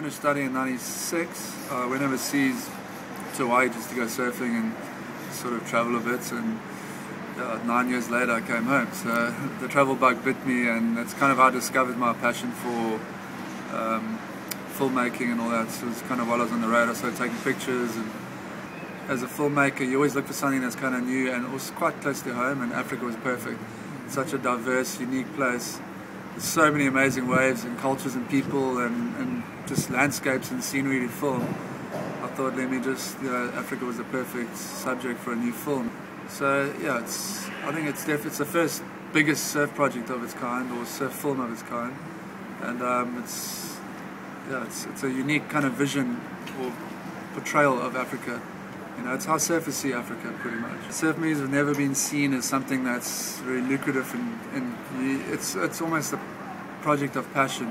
finished studying in '96. I went overseas to Hawaii just to go surfing and sort of travel a bit, and 9 years later I came home. So the travel bug bit me, and that's kind of how I discovered my passion for filmmaking and all that. So it was kind of while I was on the road I started taking pictures, and as a filmmaker you always look for something that's kind of new, and it was quite close to home, and Africa was perfect. It's such a diverse, unique place. There's so many amazing waves and cultures and people and just landscapes and scenery to film. I thought, let me just, Africa was the perfect subject for a new film. So yeah, I think it's the first biggest surf project of its kind, or surf film of its kind, and it's a unique kind of vision or portrayal of Africa. It's how surfers see Africa, pretty much. Surf movies have never been seen as something that's very lucrative, and it's almost a project of passion,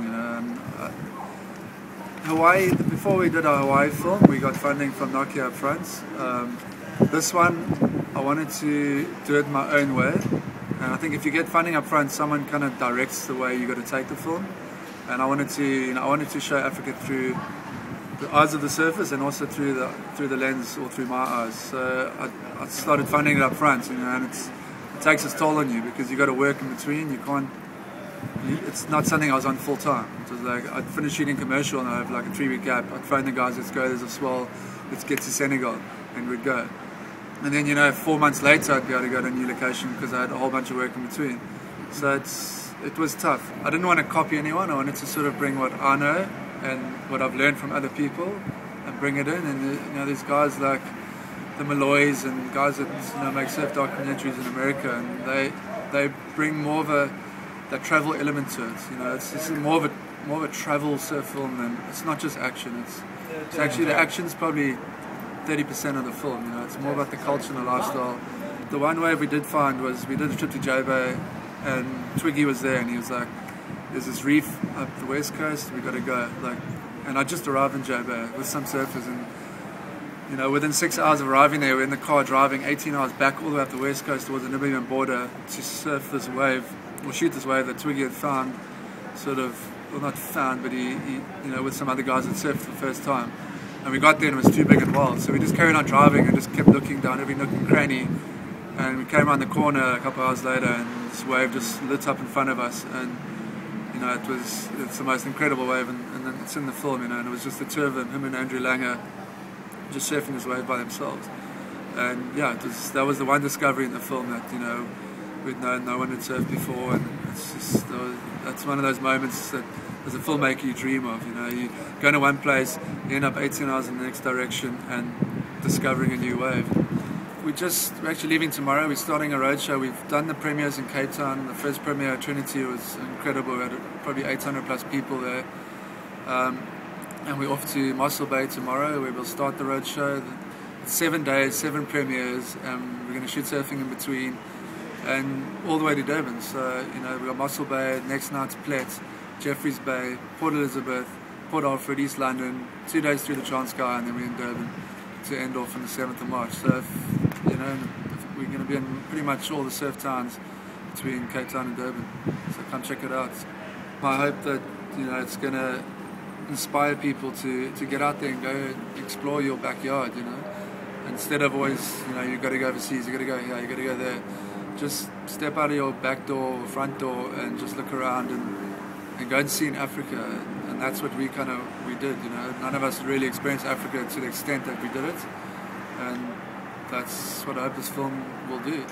Hawaii, before we did our Hawaii film, we got funding from Nokia up front. This one, I wanted to do it my own way, and I think if you get funding up front, someone kind of directs the way you got to take the film. And I wanted to show Africa through the eyes of the surfers, and also through the lens, or through my eyes. So I started funding it up front, and it takes its toll on you, because you got to work in between. It's not something I was on full time. It was like I'd finish shooting commercial and I'd have like a 3-week gap. I'd phone the guys, let's go, there's a swell, let's get to Senegal, and we'd go. And then 4 months later I'd be able to go to a new location, because I had a whole bunch of work in between. So it was tough. I didn't want to copy anyone. I wanted to sort of bring what I know and what I've learned from other people and bring it in. And there's guys like the Malloys and guys that make surf documentaries in America, and they bring more of that travel element to it. It's more of a travel surf film, and it's not just action. It's actually, the action's probably 30% of the film. It's more about the culture and the lifestyle. The one wave we did find was, we did a trip to J Bay, and Twiggy was there, and he was like, there's this reef up the west coast, we got to go. And I just arrived in J Bay with some surfers, and within 6 hours of arriving there, we're in the car driving 18 hours back all the way up the west coast towards the Namibian border to surf this wave, or shoot this wave that Twiggy had found, not found, but he with some other guys that surfed for the first time. And we got there and it was too big and wild, so we just carried on driving and just kept looking down every nook and cranny. And we came around the corner a couple of hours later, and this wave just lit up in front of us, and it's the most incredible wave, and then it's in the film, and it was just the two of them, him and Andrew Langer, just surfing this wave by themselves. And yeah, that was the one discovery in the film, that we'd known no one had surfed before, and that's one of those moments that as a filmmaker you dream of. You go into one place, you end up 18 hours in the next direction and discovering a new wave. We're actually leaving tomorrow. We're starting a roadshow. We've done the premieres in Cape Town. The first premiere at Trinity was incredible. We had probably 800 plus people there. And we're off to Mossel Bay tomorrow, where we'll start the roadshow. 7 days, 7 premieres, and we're going to shoot surfing in between, and all the way to Durban. So we've got Mossel Bay, next night's Plet, Jeffreys Bay, Port Elizabeth, Port Alfred, East London, 2 days through the Transkei, and then we're in Durban to end off on the 7th of March. So we're going to be in pretty much all the surf towns between Cape Town and Durban. So come check it out. I hope that it's going to inspire people to get out there and go explore your backyard. Instead of always you've got to go overseas, you've got to go here, you've got to go there. Just step out of your back door or front door and just look around and go and see in Africa. And that's what we did. None of us really experienced Africa to the extent that we did it, and that's what I hope this film will do.